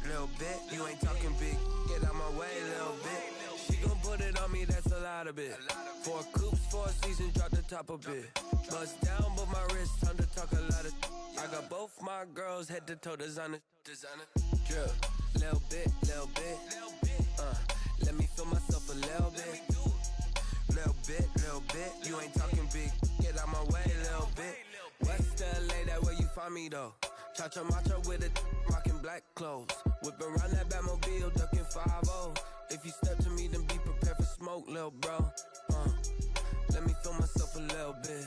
little bit. You ain't talking big, get out my way, little bit. She gon' put it on me, that's a lot of it. 4 coops, 4 seasons, drop the top a bit. Bust down, but my wrist, time to talk a lot of. I got both my girls head to toe designer. Drip, little bit. Let me feel myself a little bit. Little bit. You ain't talking big, get out my way, little bit. West LA, that where you find me though. Cha-cha matcha with it, rocking black clothes. Whip around that Batmobile, ducking 5-0. If you step to me, then be prepared for smoke, little bro. Let me feel myself a little bit.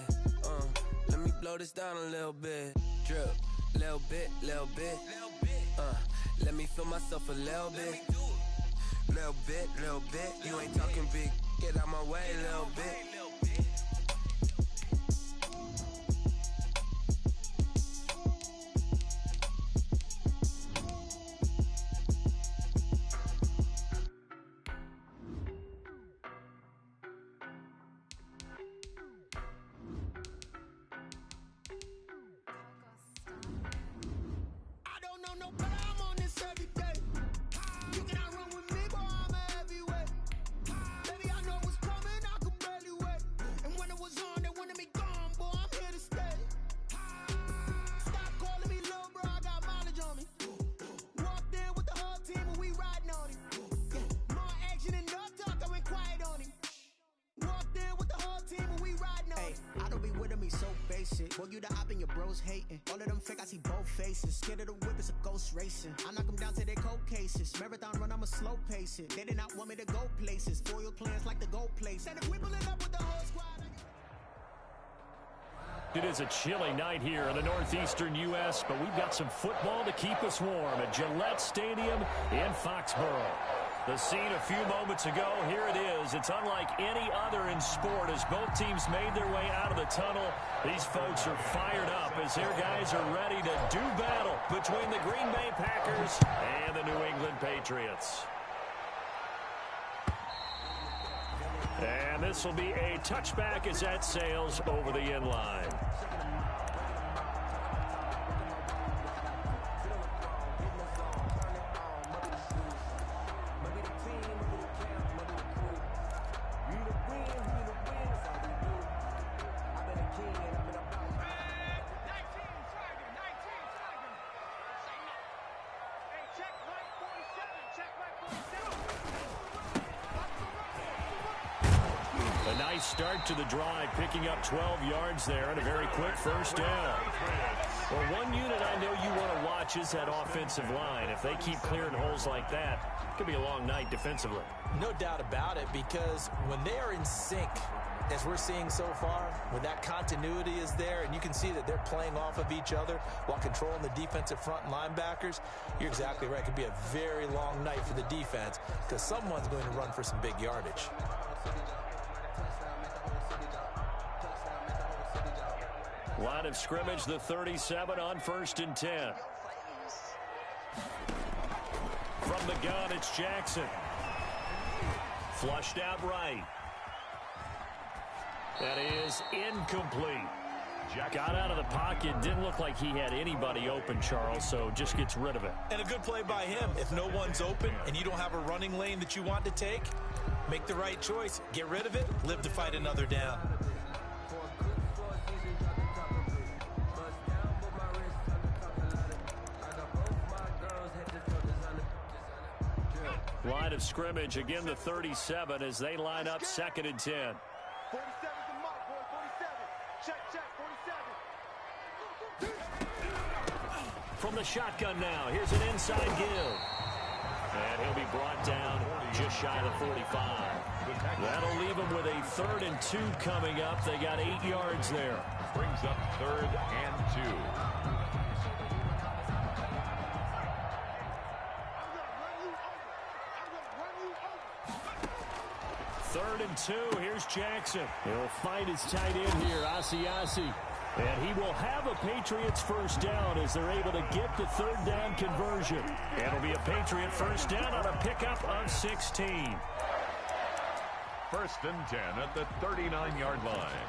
Let me blow this down a little bit. Drip, little bit. Let me feel myself a little bit. Little bit. You ain't talking big, get out my way, little bit. Boy, you the op and your bros hating. All of them fake, I see both faces. Scared of the whip, it's a ghost racing. I knock them down to their cold cases. Marathon run, I'ma slow pace it. They did not want me to go places. Foil plans like the gold place. And if we pull it up with the whole squad. It is a chilly night here in the northeastern U.S., but we've got some football to keep us warm at Gillette Stadium in Foxborough. The scene a few moments ago, here it is. It's unlike any other in sport as both teams made their way out of the tunnel. These folks are fired up as their guys are ready to do battle between the Green Bay Packers and the New England Patriots. And this will be a touchback as that sails over the end line. Start to the drive, picking up 12 yards there and a very quick first down. Well, one unit I know you want to watch is that offensive line. If they keep clearing holes like that, it could be a long night defensively. No doubt about it, because when they are in sync, as we're seeing so far, when that continuity is there and you can see that they're playing off of each other while controlling the defensive front linebackers, you're exactly right. It could be a very long night for the defense because someone's going to run for some big yardage. Line of scrimmage, the 37 on 1st and 10. From the gun, it's Jackson. Flushed out right. That is incomplete. Got out of the pocket. Didn't look like he had anybody open, Charles, so just gets rid of it. And a good play by him. If no one's open and you don't have a running lane that you want to take, make the right choice. Get rid of it. Live to fight another down. Line of scrimmage, again the 37 as they line up 2nd and 10. 47's the mark, boy, 47. Check, 47. From the shotgun now, here's an inside give. And he'll be brought down just shy of the 45. That'll leave him with a 3rd and 2 coming up. They got 8 yards there. Brings up 3rd and 2. 3rd and 2. Here's Jackson. He'll find his tight end here, Asiasi. And he will have a Patriots first down as they're able to get the 3rd down conversion. It'll be a Patriot first down on a pickup of 16. 1st and 10 at the 39-yard line.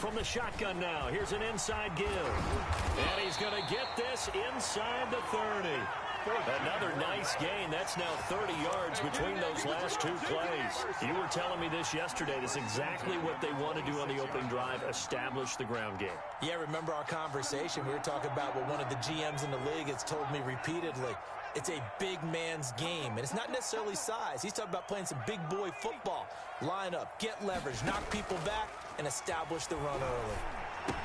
From the shotgun now, here's an inside give. And he's going to get this inside the 30. Another nice gain. That's now 30 yards between those last two plays. You were telling me this yesterday. This is exactly what they want to do on the opening drive, establish the ground game. Yeah, remember our conversation? We were talking about what one of the GMs in the league has told me repeatedly. It's a big man's game, and it's not necessarily size. He's talking about playing some big boy football. Line up, get leverage, knock people back, and establish the run early.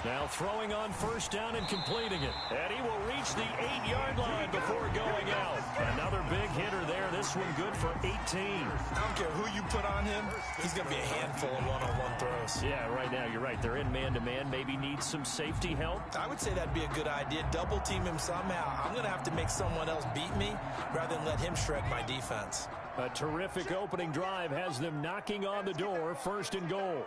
Now throwing on first down and completing it. And he will reach the 8-yard line before going out. Another big hitter there. This one good for 18. I don't care who you put on him. He's going to be a handful of one-on-one throws. Yeah, right now you're right. They're in man-to-man. Maybe needs some safety help. I would say that'd be a good idea. Double team him somehow. I'm going to have to make someone else beat me rather than let him shred my defense. A terrific opening drive has them knocking on the door. First and goal.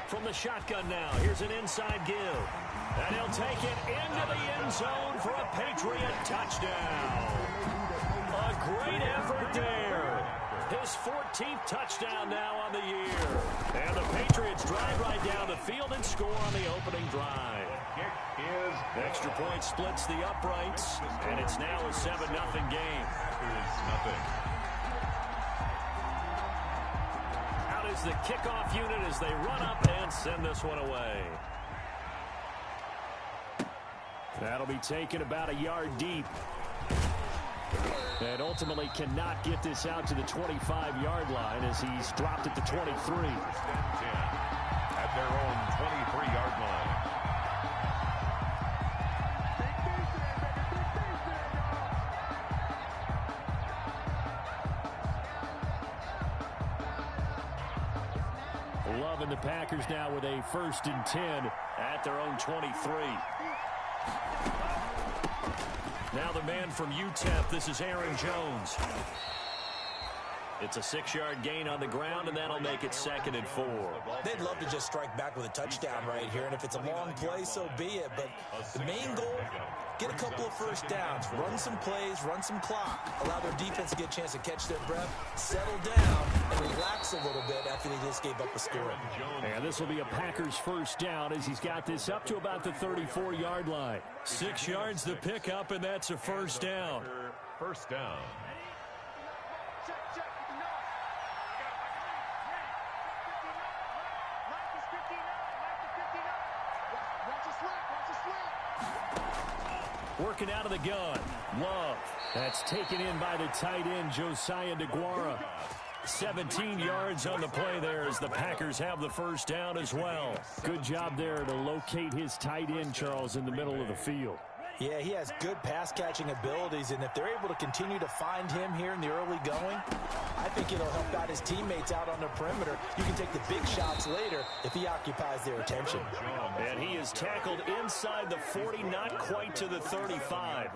From the shotgun now, here's an inside give. And he'll take it into the end zone for a Patriot touchdown. A great effort there. His 14th touchdown now on the year. And the Patriots drive right down the field and score on the opening drive. Extra point splits the uprights, and it's now a 7-0 game. Is the kickoff unit as they run up and send this one away. That'll be taken about a yard deep. And ultimately cannot get this out to the 25-yard line as he's dropped at the 23. At their own 23-yard line. Love and the Packers now with a 1st and 10 at their own 23. Now the man from UTEP, this is Aaron Jones. It's a 6-yard gain on the ground, and that'll make it 2nd and 4. They'd love to just strike back with a touchdown right here, and if it's a long play, so be it. But the main goal, get a couple of first downs, run some plays, run some clock, allow their defense to get a chance to catch their breath, settle down, and relax a little bit after they just gave up a score. And this will be a Packers first down as he's got this up to about the 34-yard line. 6 yards the pickup, and that's a first down. First down. Working out of the gun. Love. That's taken in by the tight end, Josiah DeGuara. 17 yards on the play there as the Packers have the first down as well. Good job there to locate his tight end, Charles, in the middle of the field. Yeah, he has good pass-catching abilities, and if they're able to continue to find him here in the early going, I think it'll help out his teammates out on the perimeter. You can take the big shots later if he occupies their attention. And he is tackled inside the 40, not quite to the 35.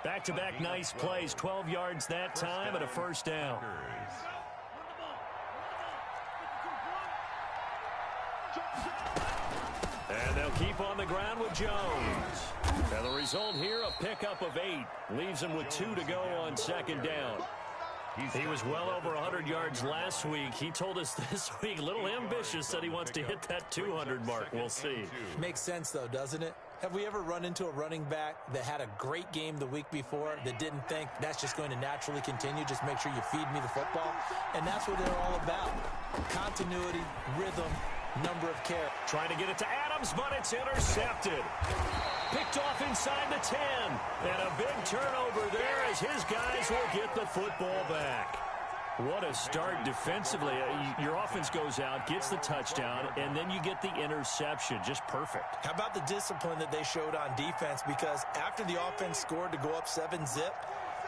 Back-to-back nice plays, 12 yards that time and a first down. And they'll keep on the ground with Jones. And the result here, a pickup of 8. Leaves him with 2 to go on 2nd down. He was well over 100 yards last week. He told us this week, a little ambitious, said he wants to hit that 200 mark. We'll see. Makes sense, though, doesn't it? Have we ever run into a running back that had a great game the week before that didn't think that's just going to naturally continue? Just make sure you feed me the football. And that's what they're all about. Continuity, rhythm, number of carries. Trying to get it to Adams, but it's intercepted. Picked off inside the 10. And a big turnover there as his guys will get the football back. What a start defensively. Your offense goes out, gets the touchdown, and then you get the interception. Just perfect. How about the discipline that they showed on defense? Because after the offense scored to go up 7-zip,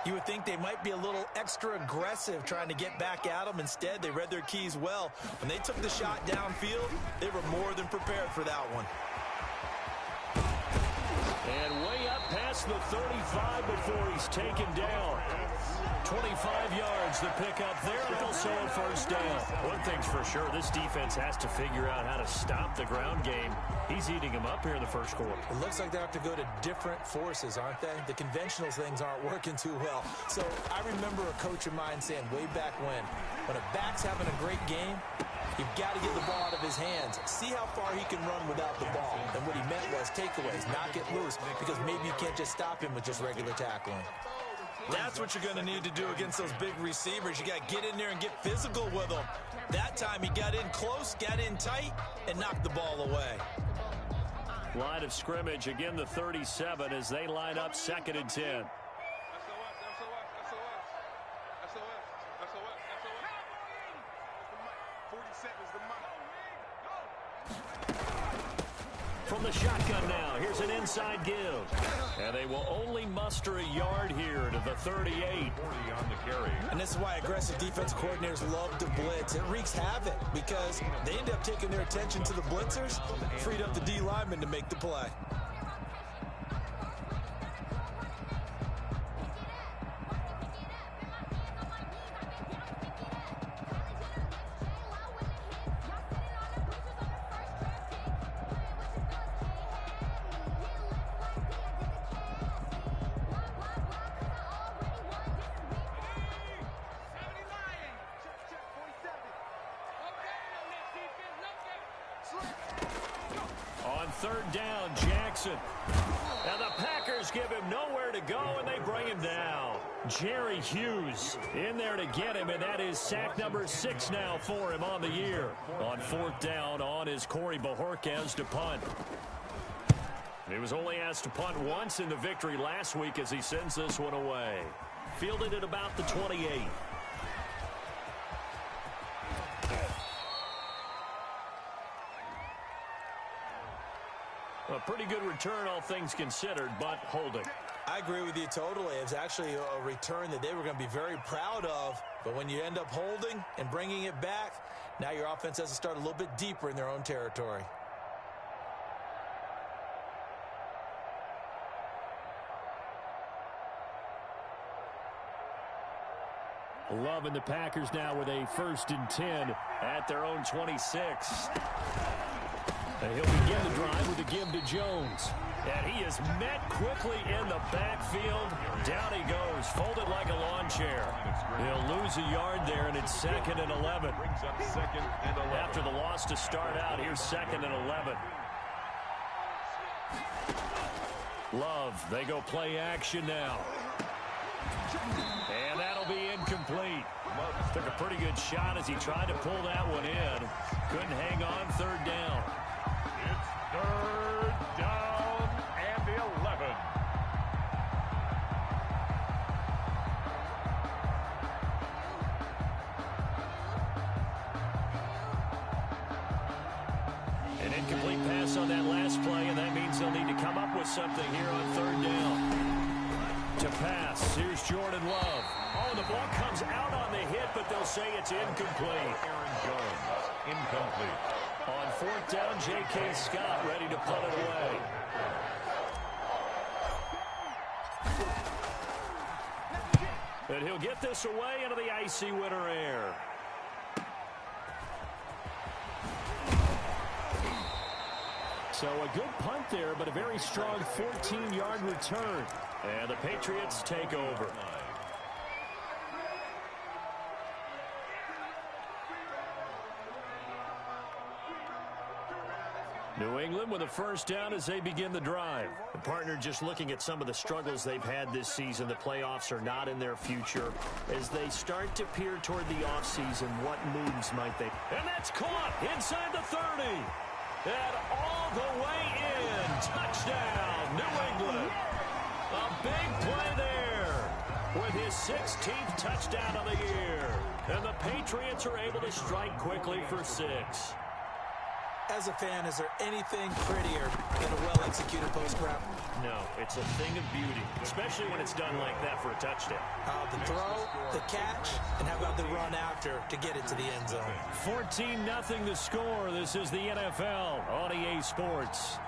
you would think they might be a little extra aggressive trying to get back at them. Instead, they read their keys well. When they took the shot downfield, they were more than prepared for that one. And way up past the 35 before he's taken down. 25 yards to pick up there, and also a first down. One thing's for sure, this defense has to figure out how to stop the ground game. He's eating them up here in the first quarter. It looks like they have to go to different forces, aren't they? The conventional things aren't working too well. So I remember a coach of mine saying way back when a back's having a great game, you've got to get the ball out of his hands. See how far he can run without the ball. And what he meant was takeaways, not get loose, because maybe you can't just stop him with just regular tackling. That's what you're going to need to do against those big receivers. You got to get in there and get physical with them. That time he got in close, got in tight, and knocked the ball away. Line of scrimmage, again the 37 as they line up 2nd and 10. From the shotgun now, here's an inside give. And they will only muster a yard here to the 38. 40 on the carry. And this is why aggressive defense coordinators love to blitz. It wreaks havoc because they end up taking their attention to the blitzers, freed up the D lineman to make the play. On 3rd down, Jackson. And the Packers give him nowhere to go, and they bring him down. Jerry Hughes in there to get him, and that is sack number 6 now for him on the year. On 4th down, on is Corey Bajorquez to punt. He was only asked to punt once in the victory last week as he sends this one away. Fielded at about the 28. A pretty good return, all things considered, but holding. I agree with you totally. It's actually a return that they were going to be very proud of. But when you end up holding and bringing it back, now your offense has to start a little bit deeper in their own territory. Loving the Packers now with a 1st and 10 at their own 26. And he'll begin the drive with a give to Jones. And he is met quickly in the backfield. Down he goes, folded like a lawn chair. He'll lose a yard there, and it's 2nd and 11. Brings up 2nd and 11. After the loss to start out, here's 2nd and 11. Love, they go play action now. And that'll be incomplete. Took a pretty good shot as he tried to pull that one in. Couldn't hang on 3rd down. It's 3rd down and 11. An incomplete pass on that last play, and that means they'll need to come up with something here on 3rd down. To pass, here's Jordan Love. Oh, the ball comes out on the hit, but they'll say it's incomplete. Aaron Jones, incomplete. On 4th down, J.K. Scott ready to punt it away. And he'll get this away into the icy winter air. So a good punt there, but a very strong 14-yard return. And the Patriots take over. New England with a 1st down as they begin the drive. The partner just looking at some of the struggles they've had this season. The playoffs are not in their future. As they start to peer toward the offseason, what moves might they? And that's caught inside the 30. And all the way in. Touchdown, New England. A big play there with his 16th touchdown of the year. And the Patriots are able to strike quickly for 6. As a fan, is there anything prettier than a well-executed post route? No, it's a thing of beauty, especially when it's done like that for a touchdown. The throw, the catch, and how about the run after to get it to the end zone? 14-0 the score. This is the NFL on EA Sports.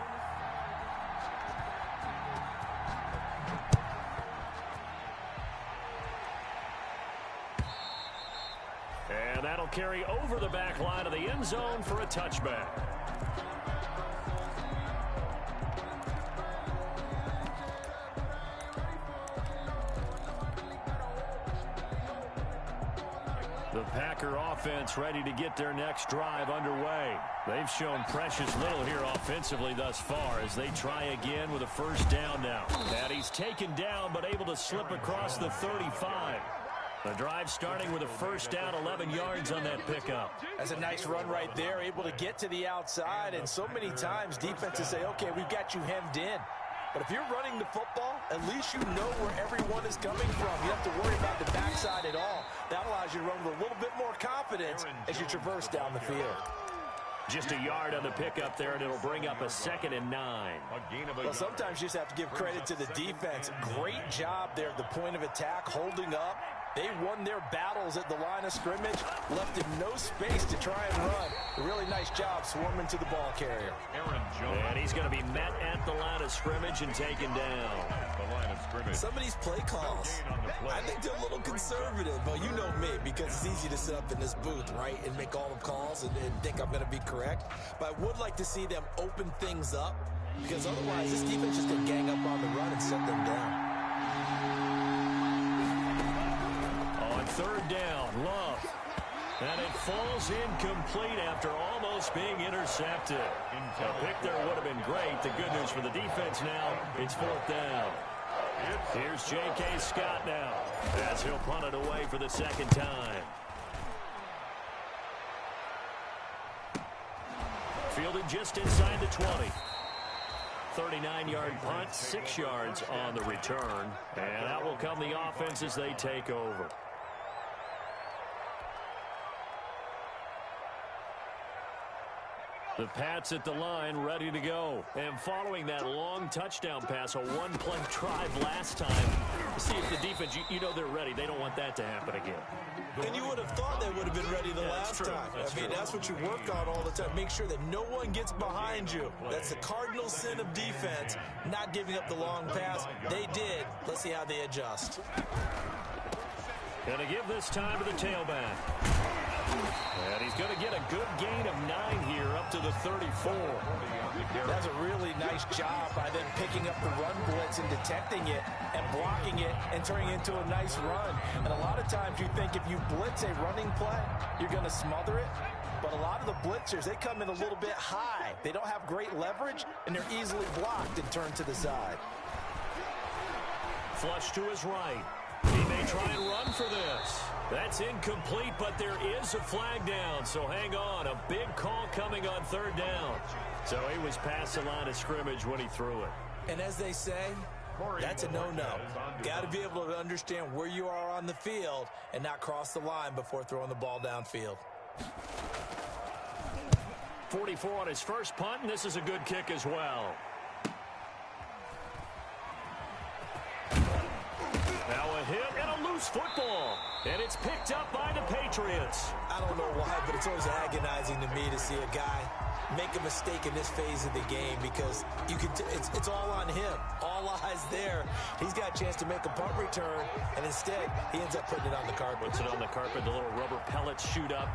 They'll carry over the back line of the end zone for a touchback. The Packer offense ready to get their next drive underway. They've shown precious little here offensively thus far as they try again with a first down now. And he's taken down but able to slip across the 35. The drive starting with a first down, 11 yards on that pickup. That's a nice run right there, able to get to the outside. And so many times defenses say, okay, we've got you hemmed in. But if you're running the football, at least you know where everyone is coming from. You have to worry about the backside at all. That allows you to run with a little bit more confidence as you traverse down the field. Just a yard on the pickup there, and it'll bring up a 2nd and 9. Well, sometimes you just have to give credit to the defense. Great job there at the point of attack, holding up. They won their battles at the line of scrimmage, left him no space to try and run. A really nice job swarming to the ball carrier. And he's going to be met at the line of scrimmage and taken down. Some of these play calls, I think they're a little conservative. Well, you know me, because it's easy to sit up in this booth, right, and make all the calls and think I'm going to be correct. But I would like to see them open things up, because otherwise this defense is just going to gang up on the run and set them down. Third down, Love. And it falls incomplete after almost being intercepted. A pick there would have been great. The good news for the defense now, it's 4th down. Here's J.K. Scott now as he'll punt it away for the 2nd time. Fielded just inside the 20. 39-yard punt, 6 yards on the return. And out will come the offense as they take over. The Pats at the line ready to go. And following that long touchdown pass, a one-play drive last time. See if the defense, you know they're ready. They don't want that to happen again. And you would have thought they would have been ready the last time. That's what you work on all the time. Make sure that no one gets behind you. That's the cardinal sin of defense, not giving up the long pass. They did. Let's see how they adjust. Going to give this time to the tailback. And he's going to get a good gain of 9 here up to the 34. That's a really nice job by them picking up the run blitz and detecting it and blocking it and turning it into a nice run. And a lot of times you think if you blitz a running play, you're going to smother it. But a lot of the blitzers, they come in a little bit high. They don't have great leverage, and they're easily blocked and turned to the side. Flush to his right. He may try and run for this. That's incomplete, but there is a flag down, so hang on. A big call coming on 3rd down. So he was past the line of scrimmage when he threw it. And as they say, that's a no-no. Got to be able to understand where you are on the field and not cross the line before throwing the ball downfield. 44 on his first punt, and this is a good kick as well. Now a hit and a loose football. And it's picked up by the Patriots. I don't know why, but it's always agonizing to me to see a guy make a mistake in this phase of the game, because you can it's all on him. All eyes there. He's got a chance to make a punt return, and instead he ends up putting it on the carpet. Puts it on the carpet. The little rubber pellets shoot up.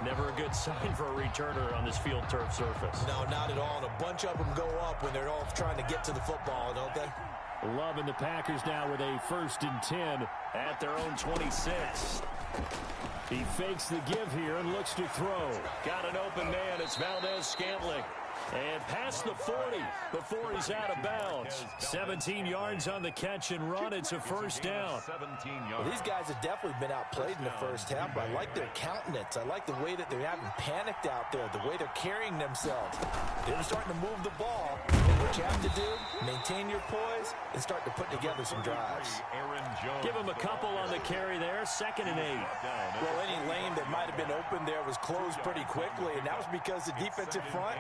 Never a good sign for a returner on this field turf surface. No, not at all. And a bunch of them go up when they're all trying to get to the football, don't they? Love and the Packers now with a 1st and 10 at their own 26. He fakes the give here and looks to throw. Got an open man. It's Valdez-Scantling. And past the 40 before he's out of bounds. 17 yards on the catch and run. It's a first down. Well, these guys have definitely been outplayed in the first half, but I like their countenance. I like the way that they haven't panicked out there, the way they're carrying themselves. They're starting to move the ball. What you have to do, maintain your poise and start to put together some drives. Give him a couple on the carry there. 2nd and 8. Well, any lane that might have been open there was closed pretty quickly, and that was because the defensive front,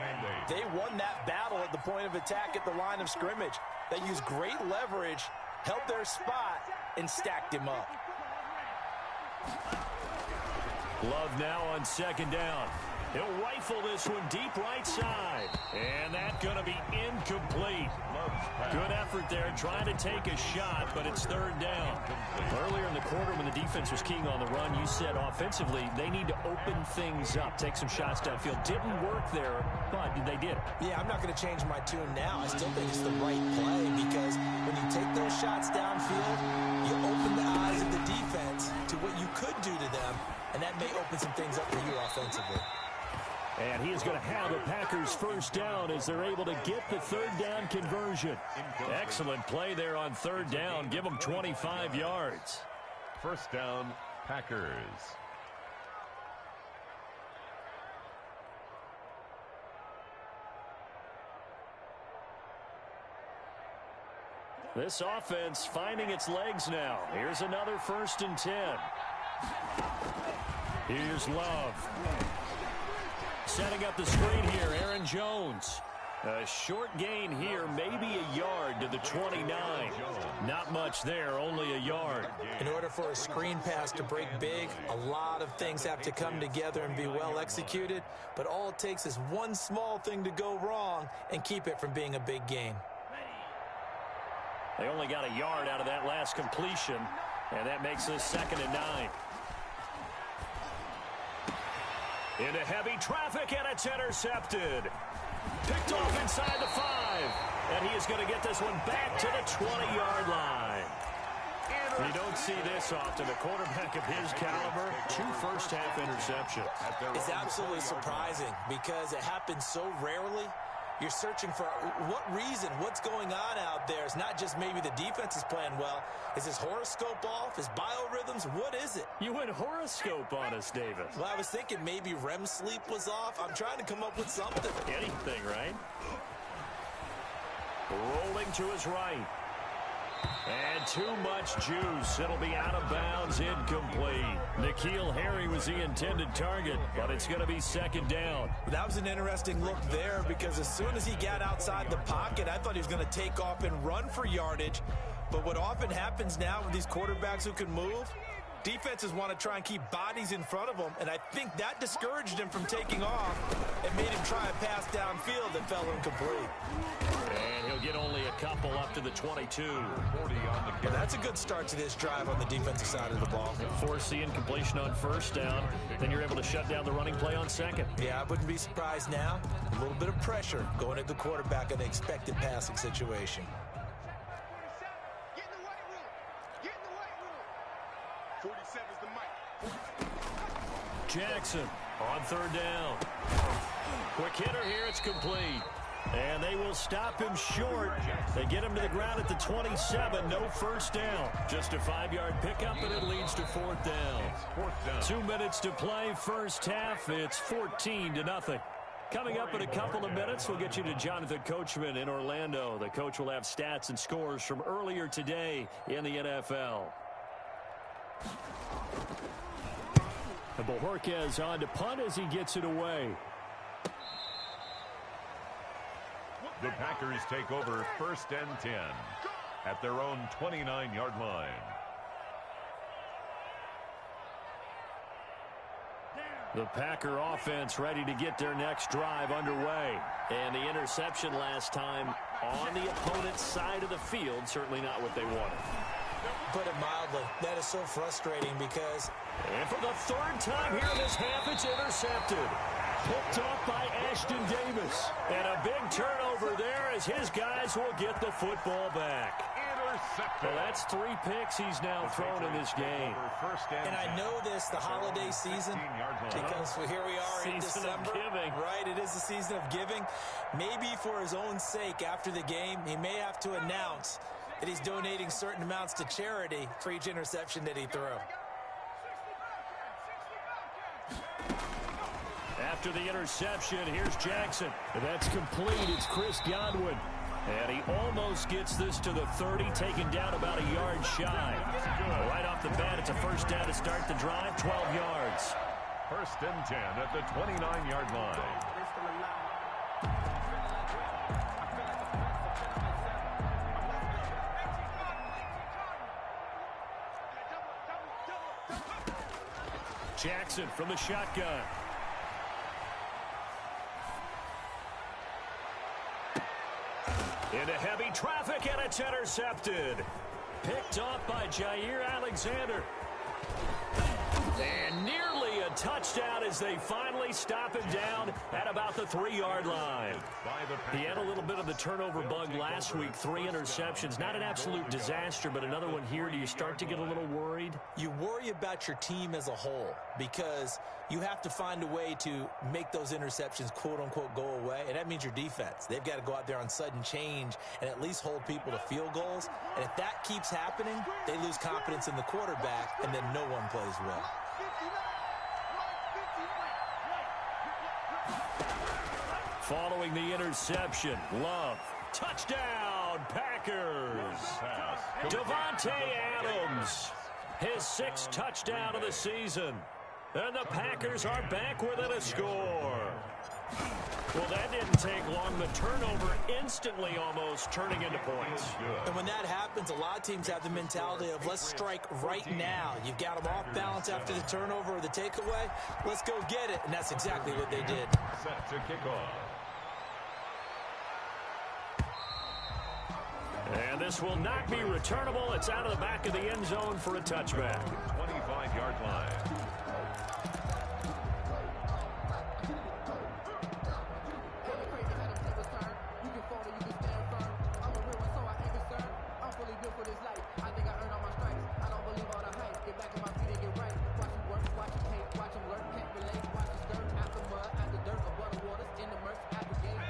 they won that battle at the point of attack at the line of scrimmage. They used great leverage, held their spot, and stacked him up. Love now on 2nd down. He'll rifle this one deep right side. And that's going to be incomplete. Good effort right there trying to take a shot, but it's third down. Earlier in the quarter when the defense was keying on the run, you said offensively they need to open things up, take some shots downfield. Didn't work there, but they did. Yeah, I'm not going to change my tune now. I still think it's the right play because when you take those shots downfield, you open the eyes of the defense to what you could do to them, and that may open some things up for you offensively. And he is going to have the Packers first down as they're able to get the third down conversion. Excellent play there on third down. Give them 25 yards. First down, Packers. This offense finding its legs now. Here's another 1st and 10. Here's Love. Setting up the screen here, Aaron Jones. A short gain here, maybe a yard to the 29. Not much there, only a yard. In order for a screen pass to break big, a lot of things have to come together and be well executed, but all it takes is one small thing to go wrong and keep it from being a big gain. They only got a yard out of that last completion, and that makes this 2nd and 9. Into heavy traffic, and it's intercepted. Picked off inside the 5, and he is going to get this one back to the 20-yard line. You don't see this often. A quarterback of his caliber, 2 first-half interceptions. It's absolutely surprising because it happens so rarely. You're searching for what reason, what's going on out there. It's not just maybe the defense is playing well. Is his horoscope off? His biorhythms? What is it? You went horoscope on us, David. Well, I was thinking maybe REM sleep was off. I'm trying to come up with something. Anything, right? Rolling to his right. And too much juice. It'll be out of bounds, incomplete. N'Keal Harry was the intended target, but it's going to be 2nd down. That was an interesting look there because as soon as he got outside the pocket, I thought he was going to take off and run for yardage. But what often happens now with these quarterbacks who can move, defenses want to try and keep bodies in front of them, and I think that discouraged him from taking off and made him try a pass downfield that fell incomplete. And he'll get only a couple up to the 22. 40 on the Well, that's a good start to this drive on the defensive side of the ball. Force the incompletion on 1st down, then you're able to shut down the running play on 2nd. Yeah, I wouldn't be surprised now. A little bit of pressure going at the quarterback in the expected passing situation. Get in the weight room. Get in the weight room. 47's the mic. Jackson on 3rd down. Quick hitter here, it's complete. And they will stop him short. They get him to the ground at the 27. No first down. Just a 5-yard pickup, and it leads to 4th down. 2 minutes to play, first half. It's 14-0. Coming up in a couple of minutes, we'll get you to Jonathan Coachman in Orlando. The coach will have stats and scores from earlier today in the NFL. And Bojorquez on to punt as he gets it away. The Packers take over 1st and 10 at their own 29-yard line. The Packer offense ready to get their next drive underway. And the interception last time on the opponent's side of the field, certainly not what they wanted. Put it mildly, that is so frustrating because... And for the 3rd time here in this half, it's intercepted. Picked off by Ashton Davis. And a big turnover there as his guys will get the football back. Well, that's 3 picks he's now thrown in this game. And I know this, the holiday season, because here we are in December. Right, it is the season of giving. Maybe for his own sake after the game, he may have to announce that he's donating certain amounts to charity for each interception that he threw. After the interception, here's Jackson. And that's complete. It's Chris Godwin. And he almost gets this to the 30, taken down about a yard shy. Right off the bat, it's a first down to start the drive, 12 yards. 1st and 10 at the 29-yard line. Jackson from the shotgun. Into heavy traffic, and it's It's intercepted. Picked off by Jair Alexander. And nearly a touchdown as they finally stop him down at about the 3-yard line. He had a little bit of the turnover bug last week, 3 interceptions. Not an absolute disaster, but another one here. Do you start to get a little worried? You worry about your team as a whole because you have to find a way to make those interceptions, quote-unquote, go away, and that means your defense. They've got to go out there on sudden change and at least hold people to field goals, and if that keeps happening, they lose confidence in the quarterback, and then no one plays well. Following the interception, Love, touchdown, Packers. Devontae Adams, his 6th touchdown of the season. And the Packers are back within a score. Well, that didn't take long. The turnover instantly almost turning into points. And when that happens, a lot of teams have the mentality of let's strike right now. You've got them off balance after the turnover or the takeaway. Let's go get it. And that's exactly what they did. Set to kick off. And this will not be returnable. It's out of the back of the end zone for a touchback. 25-yard line.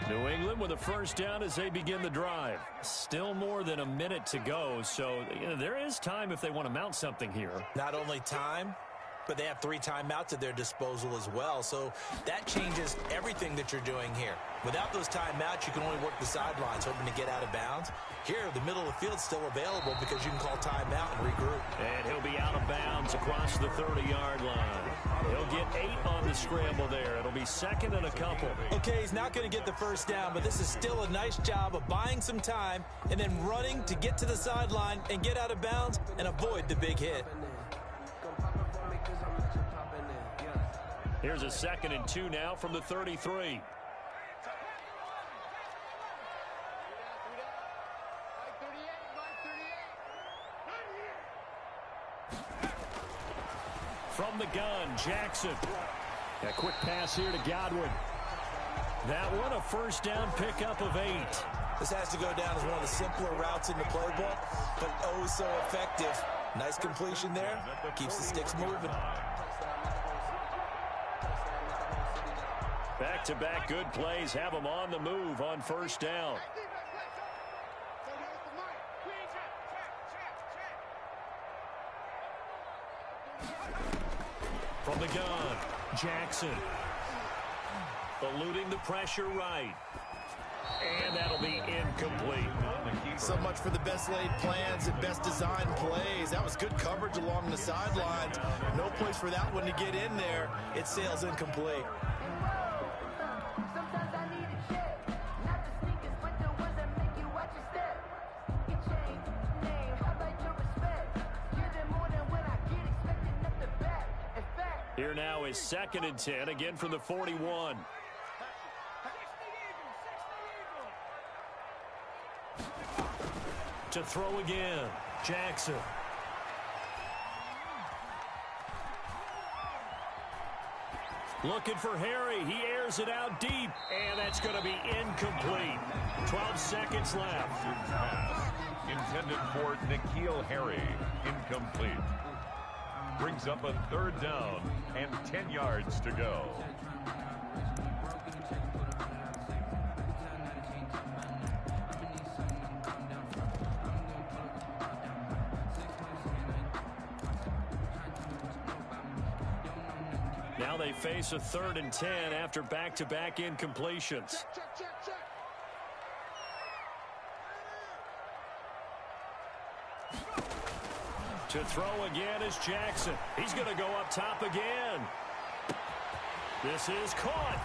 New England with a first down as they begin the drive. Still more than a minute to go, so there is time if they want to mount something here. Not only time, but they have 3 timeouts at their disposal as well. So that changes everything that you're doing here. Without those timeouts, you can only work the sidelines, hoping to get out of bounds. Here, the middle of the field's still available because you can call timeout and regroup. And he'll be out of bounds across the 30-yard line. He'll get 8 on the scramble there. It'll be 2nd and a couple. Okay, he's not going to get the first down, but this is still a nice job of buying some time and then running to get to the sideline and get out of bounds and avoid the big hit. Here's a 2nd and 2 now from the 33. From the gun, Jackson. A quick pass here to Godwin. That one a first down pickup of 8. This has to go down as one of the simpler routes in the playbook, but oh so effective. Nice completion there. Keeps the sticks moving. Back-to-back good plays have them on the move on first down. From the gun, Jackson. Eluding the pressure right. And that'll be incomplete. So much for the best laid plans and best designed plays. That was good coverage along the sidelines. No place for that one to get in there. It sails incomplete. Here now is 2nd and 10, again from the 41. To throw again, Jackson. Looking for Harry. He airs it out deep, and that's going to be incomplete. 12 seconds left. Pass intended for N'Keal Harry. Incomplete. Brings up a 3rd down and 10 yards to go. Now they face a 3rd and 10 after back-to-back incompletions. To throw again is Jackson. He's going to go up top again. This is caught.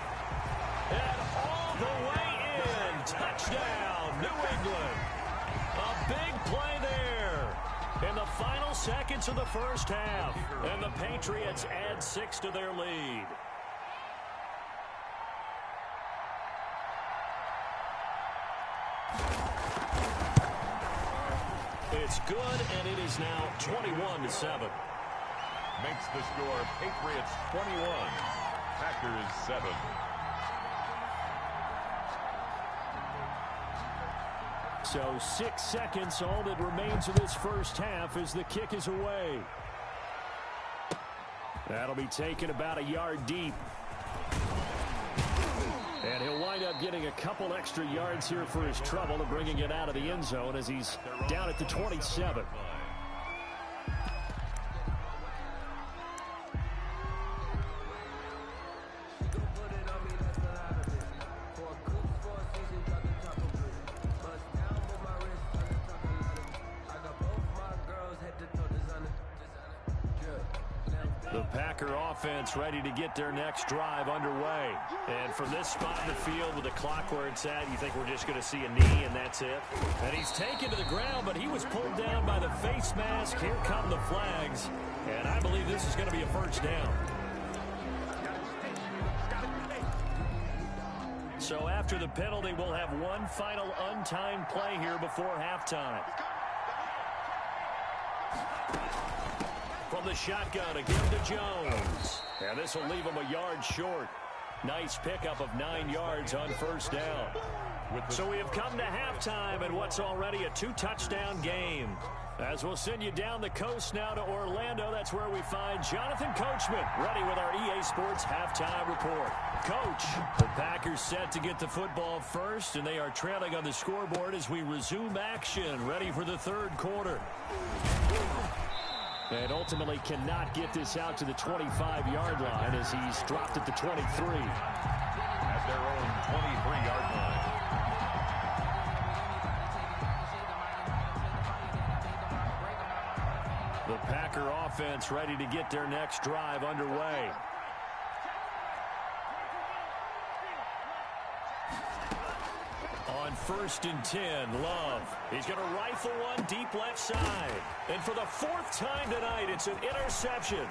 And all the way in. Touchdown, New England. A big play there in the final seconds of the first half. And the Patriots add 6 to their lead. It's good, and it is now 21-7. Makes the score Patriots 21, Packers 7. So 6 seconds, all that remains of this first half as the kick is away. That'll be taken about a yard deep. And he'll wind up getting a couple extra yards here for his trouble and bringing it out of the end zone as he's down at the 27. The Packer offense ready to get their next drive underway. And from this spot in the field with the clock where it's at, you think we're just going to see a knee and that's it? And he's taken to the ground, but he was pulled down by the face mask. Here come the flags. And I believe this is going to be a first down. So after the penalty, we'll have one final untimed play here before halftime. From the shotgun, again to Jones. And this will leave him a yard short. Nice pickup of 9 yards on first down. So we have come to halftime in what's already a 2-touchdown game. As we'll send you down the coast now to Orlando, that's where we find Jonathan Coachman, ready with our EA Sports halftime report. Coach, the Packers set to get the football first, and they are trailing on the scoreboard as we resume action, ready for the third quarter. And ultimately cannot get this out to the 25-yard line as he's dropped at the 23. At their own 23-yard line. The Packer offense ready to get their next drive underway. On 1st and 10, Love. He's going to rifle one deep left side. And for the 4th time tonight, it's an interception.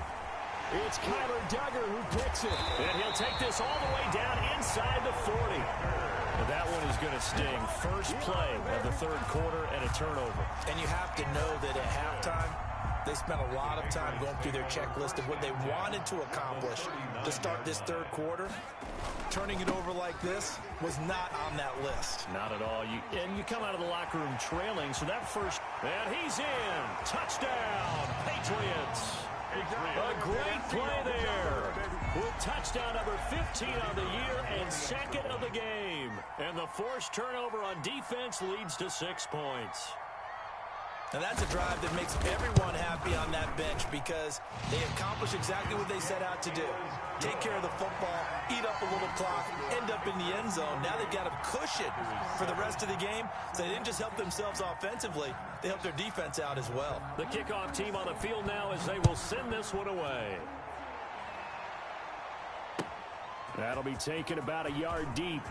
It's Kyler Duggar who picks it. And he'll take this all the way down inside the 40. And that one is going to sting. First play of the third quarter and a turnover. And you have to know that at halftime, they spent a lot of time going through their checklist of what they wanted to accomplish to start this third quarter. Turning it over like this was not on that list. Not at all. And you come out of the locker room trailing, so that first... And he's in. Touchdown, Patriots. A great play there. With touchdown number 15 on the year and 2nd of the game. And the forced turnover on defense leads to 6 points. And that's a drive that makes everyone happy on that bench because they accomplish exactly what they set out to do. Take care of the football, eat up a little clock, end up in the end zone. Now they've got a cushion for the rest of the game. So they didn't just help themselves offensively, they helped their defense out as well. The kickoff team on the field now as they will send this one away. That'll be taken about a yard deep.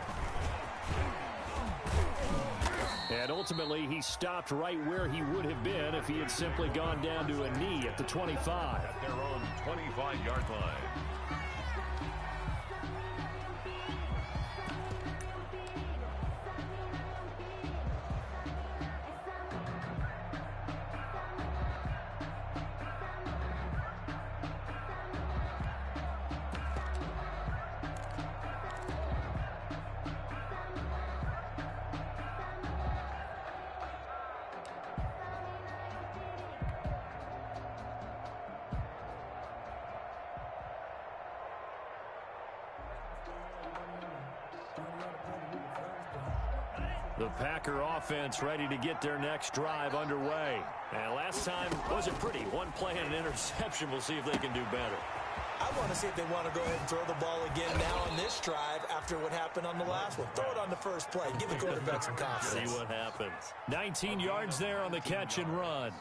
And ultimately, he stopped right where he would have been if he had simply gone down to a knee at the 25. At their own 25-yard line. The Packer offense ready to get their next drive underway. And last time wasn't pretty. One play and an interception. We'll see if they can do better. I want to see if they want to go ahead and throw the ball again now on this drive after what happened on the last one. Throw it on the first play. Give the quarterback some confidence. See what happens. 19 yards there on the catch and run.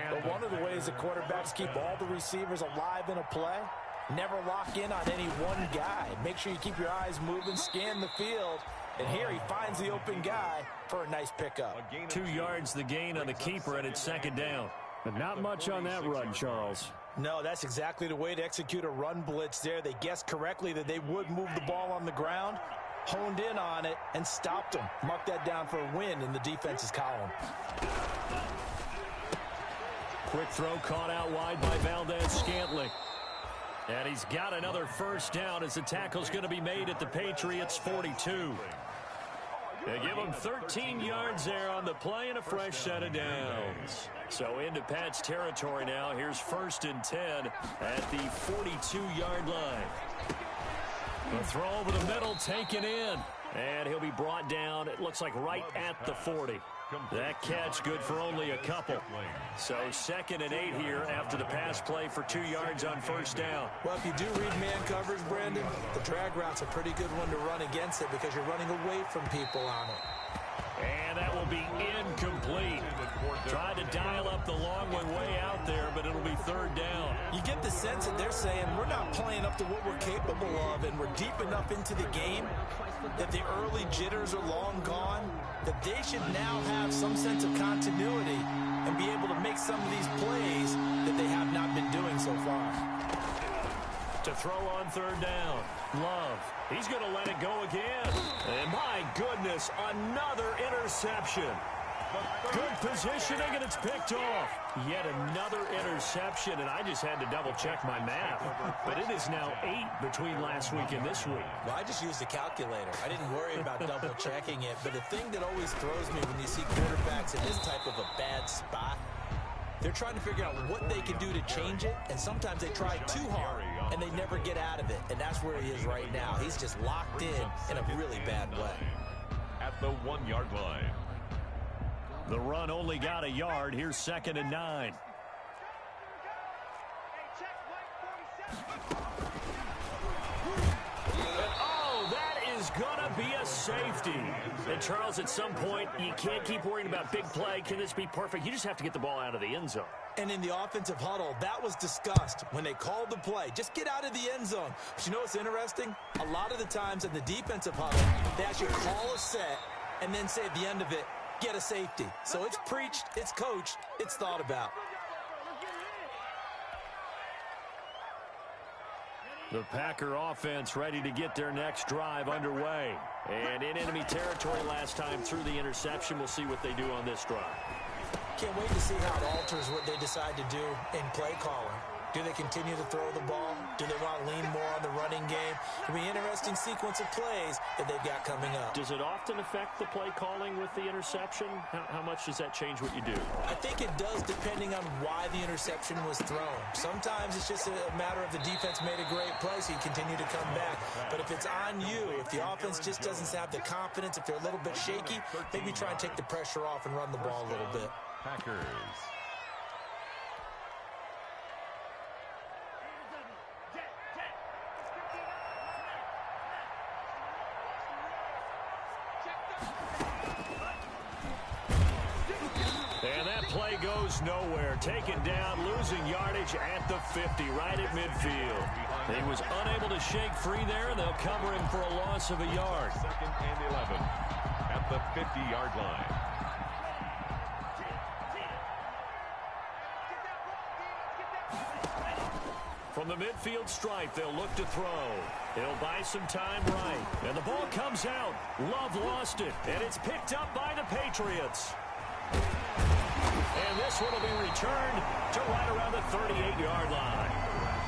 But one of the ways the quarterbacks keep all the receivers alive in a play, never lock in on any one guy. Make sure you keep your eyes moving, scan the field. And here he finds the open guy for a nice pickup. 2 yards the gain on the keeper, and it's 2nd down. But not much on that run, Charles. No, that's exactly the way to execute a run blitz there. They guessed correctly that they would move the ball on the ground, honed in on it, and stopped them. Mark that down for a win in the defense's column. Quick throw caught out wide by Valdez-Scantling. And he's got another first down as the tackle's going to be made at the Patriots' 42. They give him 13 yards there on the play and a fresh set of downs. So into Pat's territory now. Here's 1st and 10 at the 42-yard line. The throw over the middle taken in. And he'll be brought down, it looks like right at the 40. That catch good for only a couple. So 2nd and 8 here after the pass play for 2 yards on first down. Well, if you do read man coverage, Brandon, the drag route's a pretty good one to run against it because you're running away from people on it. And that will be incomplete. Tried to dial up the long one way out there, but it'll be 3rd down. You get the sense that they're saying we're not playing up to what we're capable of, and we're deep enough into the game that the early jitters are long gone, that they should now have some sense of continuity and be able to make some of these plays that they have not been doing so far. To throw on 3rd down, Love. He's going to let it go again. And my goodness, another interception. Good positioning, and it's picked off. Yet another interception, and I just had to double-check my math. But it is now 8 between last week and this week. Well, I just used a calculator. I didn't worry about double-checking it. But the thing that always throws me when you see quarterbacks in this type of a bad spot, they're trying to figure out what they can do to change it, and sometimes they try too hard, and they never get out of it. And that's where he is right now. He's just locked in a really bad way. At the 1-yard line. The run only got a yard. Here's 2nd and 9. Oh, that is going to be a safety. And, Charles, at some point, you can't keep worrying about big play. Can this be perfect? You just have to get the ball out of the end zone. And in the offensive huddle, that was discussed when they called the play. Just get out of the end zone. But you know what's interesting? A lot of the times in the defensive huddle, they actually call a set and then say at the end of it, get a safety. So it's preached, it's coached, it's thought about. The Packer offense ready to get their next drive underway. And in enemy territory last time through the interception. We'll see what they do on this drive. Can't wait to see how it alters what they decide to do in play calling. Do they continue to throw the ball? Do they want to lean more on the running game? It'll be an interesting sequence of plays that they've got coming up. Does it often affect the play calling with the interception? How much does that change what you do? I think it does depending on why the interception was thrown. Sometimes it's just a matter of the defense made a great play, so you continue to come back. But if it's on you, if the offense just doesn't have the confidence, if they're a little bit shaky, maybe try and take the pressure off and run the ball a little bit. Packers. And that play goes nowhere. Taken down, losing yardage at the 50, right at midfield. He was unable to shake free there, and they'll cover him for a loss of a yard. 2nd and 11 at the 50-yard line. From the midfield stripe, they'll look to throw. He'll buy some time right. And the ball comes out. Love lost it. And it's picked up by the Patriots. And this one will be returned to right around the 38-yard line.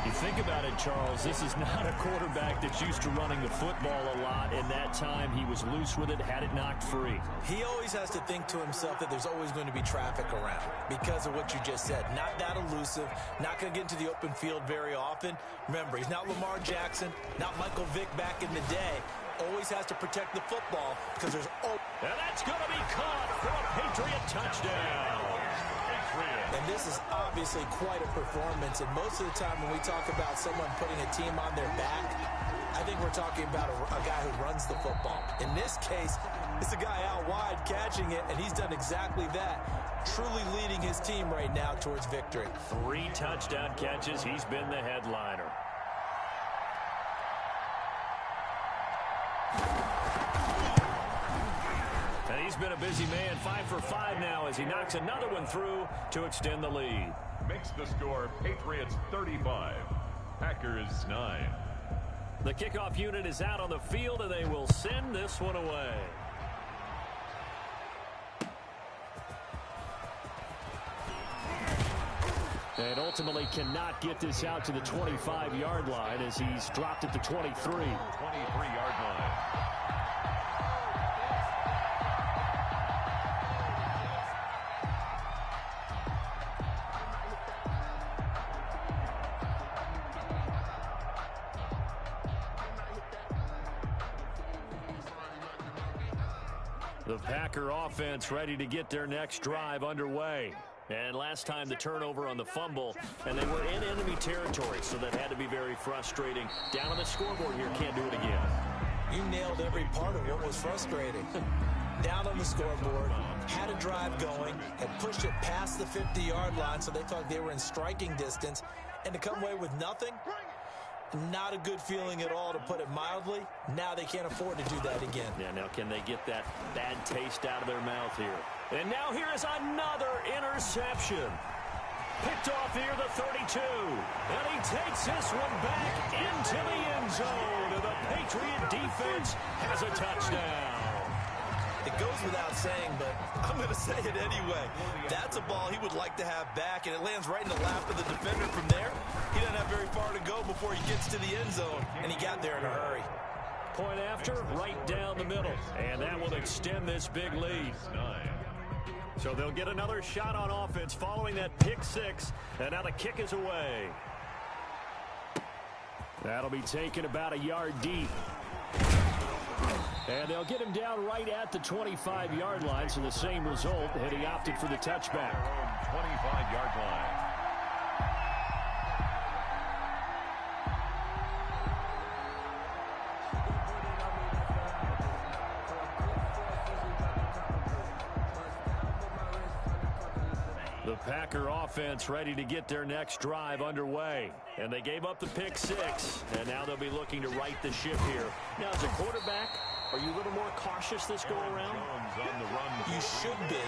You think about it, Charles, this is not a quarterback that's used to running the football a lot. In that time, he was loose with it, had it knocked free. He always has to think to himself that there's always going to be traffic around because of what you just said. Not that elusive, not going to get into the open field very often. Remember, he's not Lamar Jackson, not Michael Vick back in the day. Always has to protect the football because there's... And that's going to be caught for a Patriot touchdown. And this is obviously quite a performance. And most of the time when we talk about someone putting a team on their back, I think we're talking about a guy who runs the football. In this case, it's a guy out wide catching it, and he's done exactly that. Truly leading his team right now towards victory. 3 touchdown catches. He's been the headliner. And he's been a busy man, 5 for 5 now as he knocks another one through to extend the lead. Makes the score Patriots 35, Packers 9. The kickoff unit is out on the field, and they will send this one away. And ultimately cannot get this out to the 25-yard line as he's dropped at the 23. 23-yard line. The Packer offense ready to get their next drive underway. And last time the turnover on the fumble, and they were in enemy territory, so that had to be very frustrating. Down on the scoreboard here, can't do it again. You nailed every part of what was frustrating. Down on the scoreboard, had a drive going, had pushed it past the 50-yard line, so they thought they were in striking distance, and to come away with nothing, not a good feeling at all, to put it mildly. Now they can't afford to do that again. Yeah, now can they get that bad taste out of their mouth here? And now here is another interception. Picked off near the 32. And he takes this one back into the end zone. And the Patriot defense has a touchdown. It goes without saying, but I'm going to say it anyway. That's a ball he would like to have back, and it lands right in the lap of the defender from there. He doesn't have very far to go before he gets to the end zone, and he got there in a hurry. Point after, right down the middle. And that will extend this big lead. So they'll get another shot on offense following that pick six. And now the kick is away. That'll be taken about a yard deep. And they'll get him down right at the 25-yard line. So the same result, and he opted for the touchback. 25-yard line. The Packer offense ready to get their next drive underway. And they gave up the pick six. And now they'll be looking to right the ship here. Now, as a quarterback, are you a little more cautious this go-around? You should be,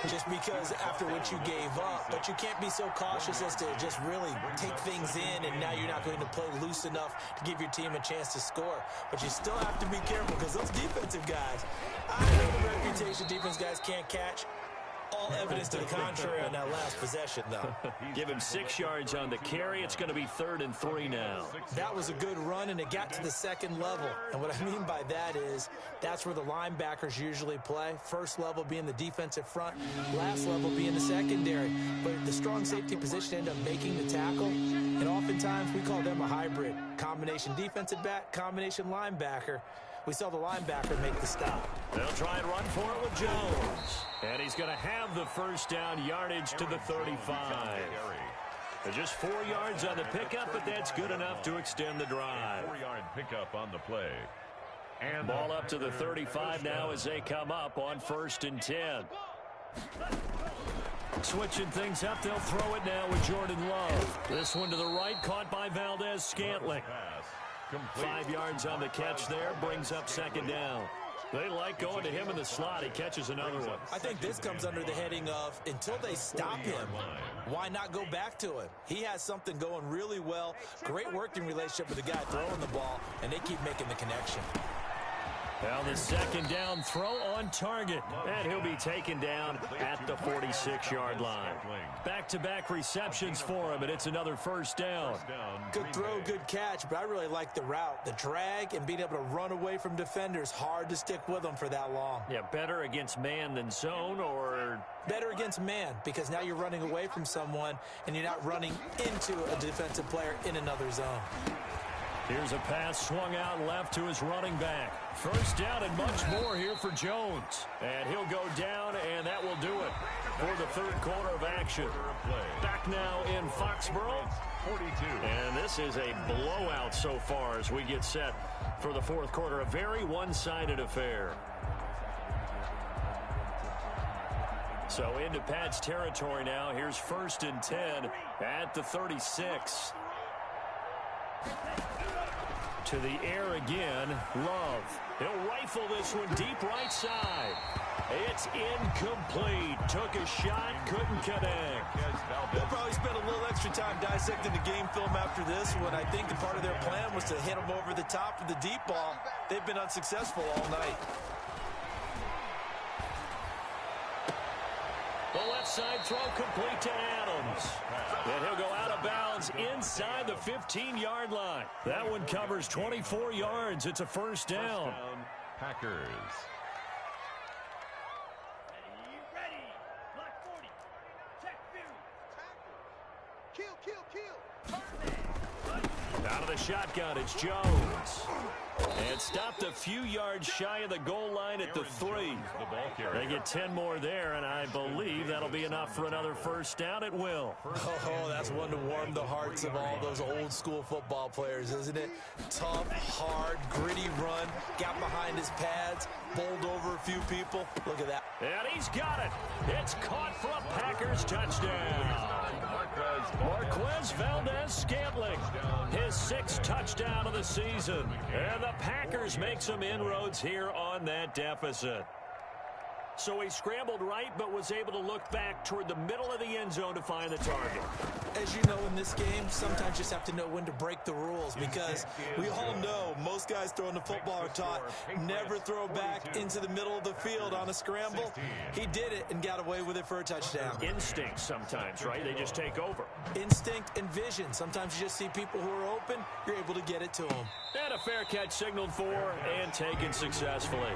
just because after what you gave up. But you can't be so cautious as to just really take things in, and now you're not going to play loose enough to give your team a chance to score. But you still have to be careful, because those defensive guys, I know the reputation defense guys can't catch. All evidence to the contrary on that last possession, though. Give him 6 yards on the carry. It's going to be 3rd and 3 now. That was a good run, and it got to the second level. And what I mean by that is that's where the linebackers usually play. First level being the defensive front, last level being the secondary. But the strong safety position ended up making the tackle, and oftentimes we call them a hybrid. Combination defensive back, combination linebacker. We saw the linebacker make the stop. They'll try and run for it with Jones. And he's going to have the first down, yardage to the 35. Just 4 yards on the pickup, but that's good enough to extend the drive. 4-yard pickup on the play. And ball up to the 35 now as they come up on 1st and 10. Switching things up, they'll throw it now with Jordan Love. This one to the right, caught by Valdez-Scantling. 5 yards on the catch there, brings up 2nd down. They like going to him in the slot. He catches another one. I think this comes under the heading of, until they stop him, why not go back to him? He has something going really well. Great working relationship with the guy throwing the ball, and they keep making the connection. Now the 2nd down throw on target. And he'll be taken down at the 46-yard line. Back-to-back receptions for him, and it's another 1st down. Good throw, good catch, but I really like the route. The drag and being able to run away from defenders, hard to stick with them for that long. Yeah, better against man than zone, or... Better against man, because now you're running away from someone, and you're not running into a defensive player in another zone. Here's a pass swung out left to his running back. 1st down and much more here for Jones. And he'll go down, and that will do it for the 3rd quarter of action. Back now in Foxborough. 42. And this is a blowout so far as we get set for the 4th quarter. A very one-sided affair. So into Pat's territory now. Here's 1st and 10 at the 36. To the air again, Love. He'll rifle this one deep right side. It's incomplete. Took a shot, couldn't connect. They'll probably spend a little extra time dissecting the game film after this when I think the part of their plan was to hit them over the top with the deep ball. They've been unsuccessful all night. The left side throw complete to Adams. And he'll go out of bounds inside the 15-yard line. That one covers 24 yards. It's a first down. Packers. Ready. Block 40. Check view. Kill. Out of the shotgun, it's Jones. And stopped a few yards shy of the goal line at the 3. They get 10 more there, and I believe that'll be enough for another first down. It will. Oh, that's one to warm the hearts of all those old-school football players, isn't it? Tough, hard, gritty run, got behind his pads, bowled over a few people. Look at that. And he's got it. It's caught for a Packers touchdown. Marquez Valdez-Scantling, his 6th touchdown of the season. And the Packers make some inroads here on that deficit. So he scrambled right, but was able to look back toward the middle of the end zone to find the target. As you know, in this game, sometimes you just have to know when to break the rules, because we all know most guys throwing the football are taught never throw back into the middle of the field on a scramble. He did it and got away with it for a touchdown. Instinct sometimes, right? They just take over. Instinct and vision. Sometimes you just see people who are open, you're able to get it to them. And a fair catch signaled for and taken successfully.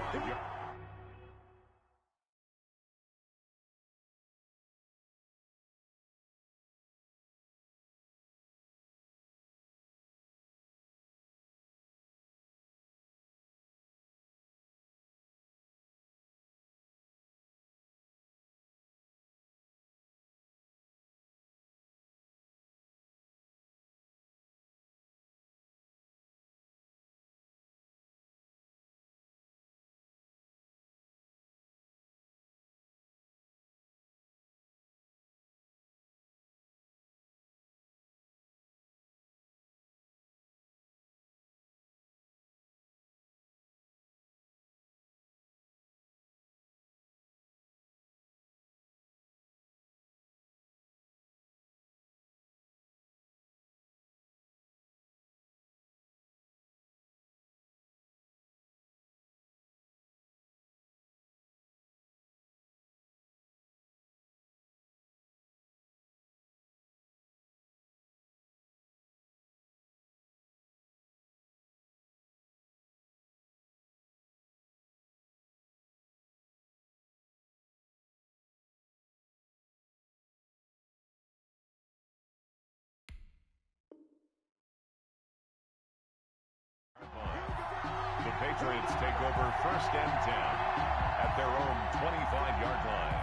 The Patriots take over 1st and 10 at their own 25-yard line.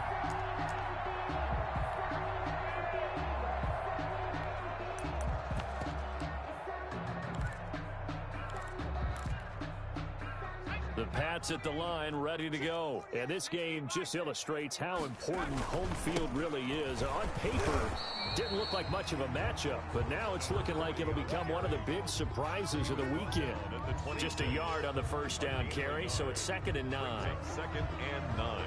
The Pats at the line, ready to go. And this game just illustrates how important home field really is. On paper, didn't look like much of a matchup, but now it's looking like it'll become one of the big surprises of the weekend. Just a yard on the first down carry, so it's 2nd and 9. 2nd and 9.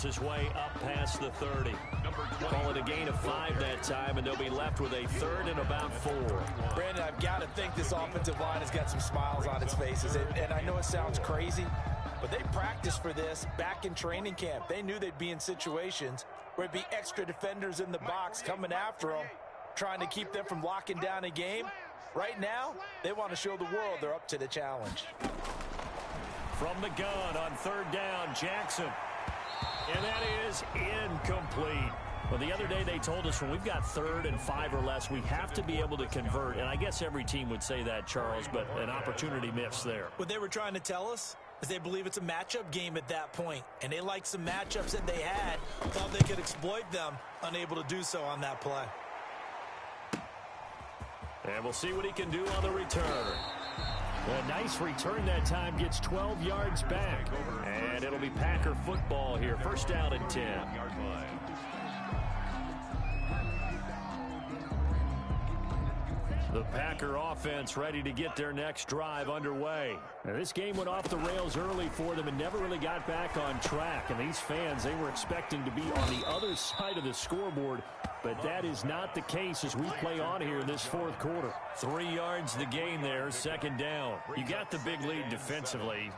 His way up past the 30. Call it a gain of 5 that time, and they'll be left with a 3rd and about 4. Brandon, I've got to think this offensive line has got some smiles on its faces. And I know it sounds crazy, but they practiced for this back in training camp. They knew they'd be in situations where it'd be extra defenders in the box coming after them, trying to keep them from locking down a game. Right now, they want to show the world they're up to the challenge. From the gun on 3rd down, Jackson. And that is incomplete. Well, the other day they told us when we've got 3rd and 5 or less, we have to be able to convert. And I guess every team would say that, Charles, but an opportunity missed there. What they were trying to tell us is they believe it's a matchup game at that point. And they liked some matchups that they had, thought they could exploit them, unable to do so on that play. And we'll see what he can do on the return. A nice return that time, gets 12 yards back. And it'll be Packer football here. 1st down and 10. The Packer offense ready to get their next drive underway. Now, this game went off the rails early for them and never really got back on track. And these fans, they were expecting to be on the other side of the scoreboard. But that is not the case as we play on here in this fourth quarter. 3 yards the gain there, second down. You got the big lead defensively.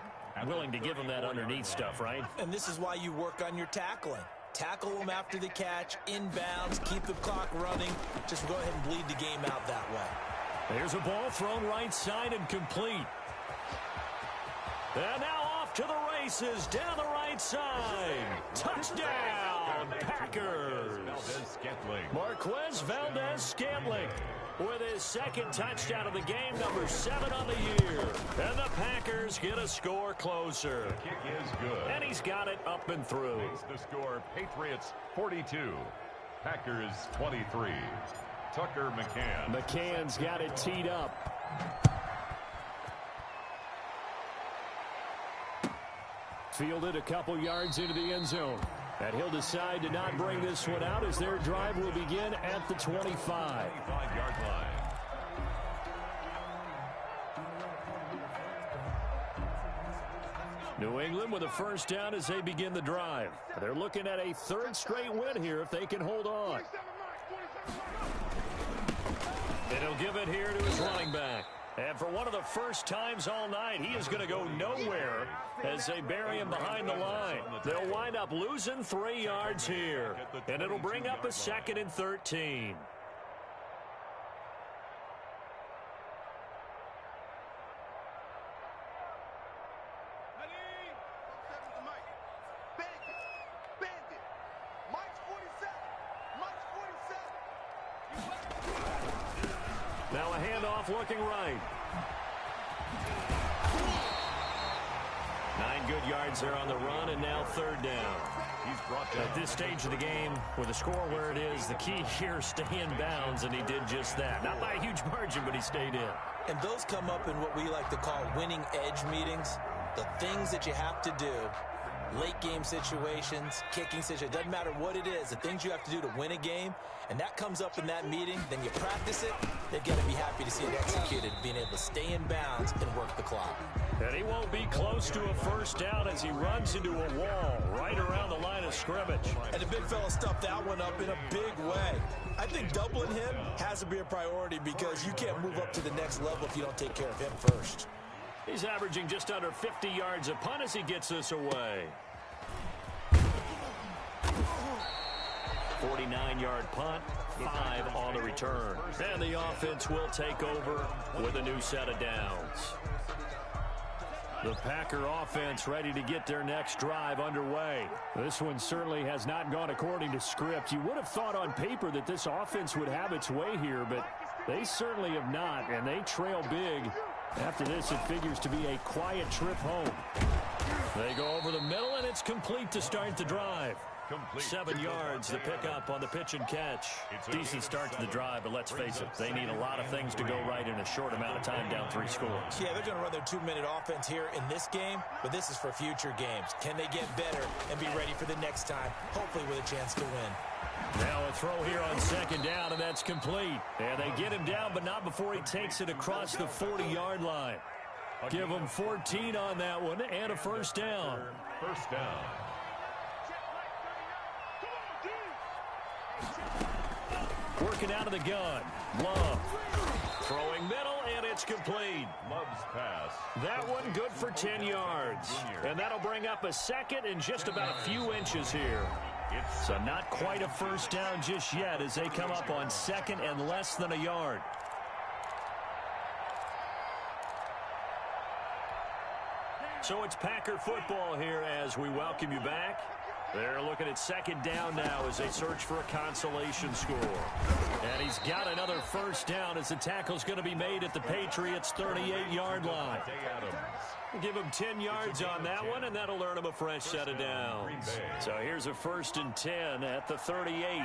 Willing to give them that underneath stuff, right? And this is why you work on your tackling. Tackle them after the catch, inbounds, keep the clock running. Just go ahead and bleed the game out that way. There's a ball thrown right side and complete. And now off to the races down the right side. Touchdown, Packers. Marquez Valdez-Scantling with his second touchdown of the game, number 7 on the year. And the Packers get a score closer. The kick is good. And he's got it up and through. Makes the score Patriots 42, Packers 23. Tucker McCann. McCann's got it teed up. Fielded a couple yards into the end zone. And he'll decide to not bring this one out as their drive will begin at the 25. 25-yard line. New England with a first down as they begin the drive. They're looking at a third straight win here if they can hold on. And he'll give it here to his running back. And for one of the first times all night, he is going to go nowhere as they bury him behind the line. They'll wind up losing 3 yards here. And it'll bring up a 2nd and 13. Now a handoff looking right. 9 good yards there on the run, and now third down. He's brought down. At this stage of the game, with the score where it is, the key here is stay in bounds, and he did just that. Not by a huge margin, but he stayed in. And those come up in what we like to call winning edge meetings. The things that you have to do. Late game situations, kicking situations, doesn't matter what it is, the things you have to do to win a game, and that comes up in that meeting, then you practice it, they've got to be happy to see it executed, being able to stay in bounds and work the clock. And he won't be close to a first down as he runs into a wall right around the line of scrimmage. And the big fella stuffed that one up in a big way. I think doubling him has to be a priority because you can't move up to the next level if you don't take care of him first. He's averaging just under 50 yards a punt as he gets this away. 49-yard punt, 5 on the return. And the offense will take over with a new set of downs. The Packer offense ready to get their next drive underway. This one certainly has not gone according to script. You would have thought on paper that this offense would have its way here, but they certainly have not, and they trail big. After this, it figures to be a quiet trip home. They go over the middle, and it's complete to start the drive. 7 yards to pick up on the pitch and catch. Decent start to the drive, but let's face it, they need a lot of things to go right in a short amount of time down 3 scores. Yeah, they're going to run their 2-minute offense here in this game, but this is for future games. Can they get better and be ready for the next time, hopefully with a chance to win? Now a throw here on second down, and that's complete. And they get him down, but not before he takes it across the 40-yard line. Give him 14 on that one and a first down. First down. Working out of the gun. Love. Throwing middle, and it's complete. Love's pass. That one good for 10 yards. And that'll bring up a 2nd and just about a few inches here. So not quite a first down just yet as they come up on 2nd and less than a yard. So it's Packer football here as we welcome you back. They're looking at second down now as they search for a consolation score. And he's got another first down as the tackle's going to be made at the Patriots' 38-yard line. Give him 10 yards on that one, and that'll earn him a fresh set of downs. So here's a 1st and 10 at the 38.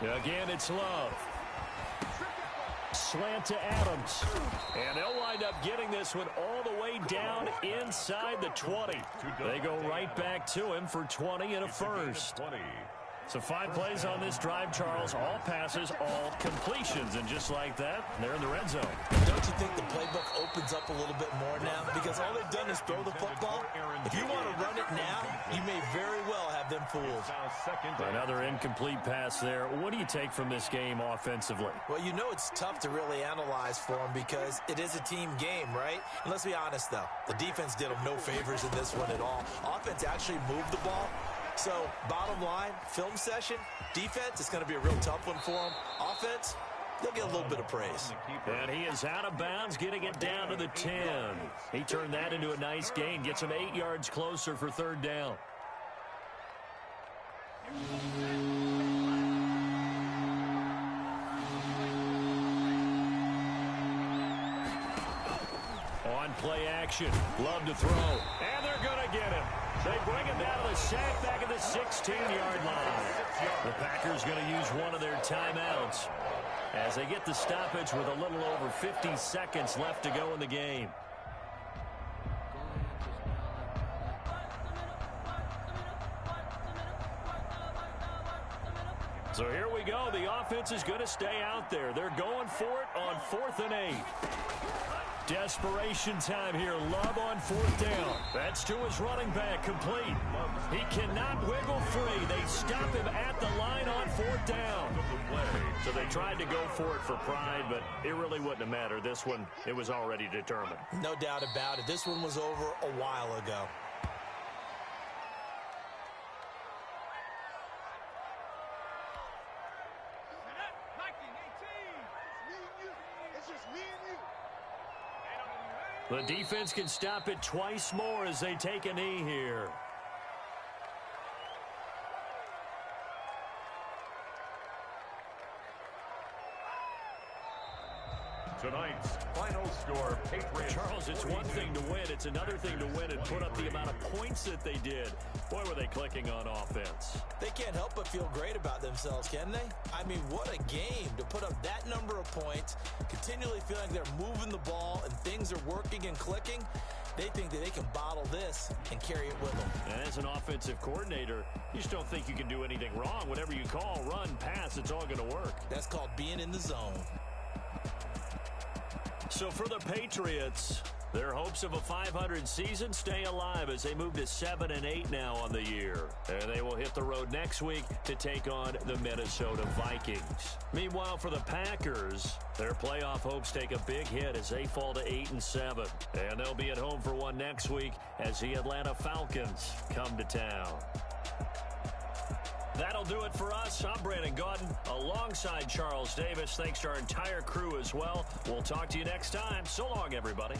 Again, it's Love. Slant to Adams. And they'll wind up getting this one all the way down inside the 20. They go right back to him for 20 and a first. So 5 plays on this drive, Charles. All passes, all completions. And just like that, they're in the red zone. Don't you think the playbook opens up a little bit more now? Because all they've done is throw the football. If you want to run it now, you may very well have them fooled. Another incomplete pass there. What do you take from this game offensively? Well, you know it's tough to really analyze for them because it is a team game, right? And let's be honest, though. The defense did them no favors in this one at all. Offense actually moved the ball. So, bottom line, film session, defense is going to be a real tough one for them. Offense, they'll get a little bit of praise. And he is out of bounds, getting it down to the 10. He turned that into a nice gain, gets him 8 yards closer for 3rd down. On play action, love to throw, and they're going to get him. They bring him down to the sack back at the 16-yard line. The Packers going to use one of their timeouts as they get the stoppage with a little over 50 seconds left to go in the game. So here we go. The offense is going to stay out there. They're going for it on 4th and 8. Desperation time here. Love on 4th down. That's to his running back, complete. He cannot wiggle free. They stop him at the line on 4th down. So they tried to go for it for pride, but it really wouldn't have mattered. This one, it was already determined. No doubt about it. This one was over a while ago. The defense can stop it twice more as they take a knee here. Tonight's final score, Patriots. Charles, it's one thing to win. It's another thing to win and put up the amount of points that they did. Boy, were they clicking on offense. They can't help but feel great about themselves, can they? I mean, what a game to put up that number of points, continually feeling they're moving the ball and things are working and clicking. They think that they can bottle this and carry it with them. And as an offensive coordinator, you just don't think you can do anything wrong. Whatever you call, run, pass, it's all going to work. That's called being in the zone. So for the Patriots, their hopes of a 500 season stay alive as they move to 7-8 now on the year. And they will hit the road next week to take on the Minnesota Vikings. Meanwhile, for the Packers, their playoff hopes take a big hit as they fall to 8-7. And they'll be at home for one next week as the Atlanta Falcons come to town. That'll do it for us. I'm Brandon Gaudin alongside Charles Davis. Thanks to our entire crew as well. We'll talk to you next time. So long, everybody.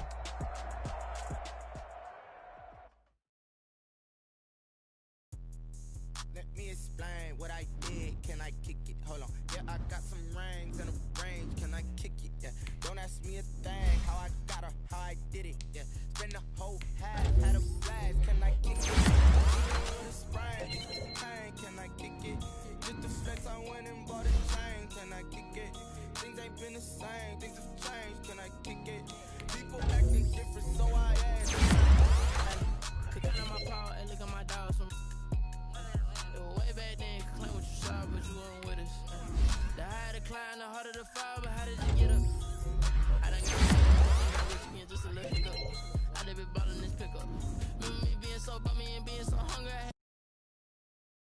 Let me explain what I did. Can I kick it? Hold on. Yeah, I got some rings and a range. Can I kick it? Yeah. Don't ask me a thing. How I got her, how I did it. Yeah. Spend the whole half, had a blast. Can I kick it? Can I kick it? Just the flex, I went and bought a chain. Can I kick it? Things ain't been the same. Things have changed. Can I kick it? People acting different, so I asked.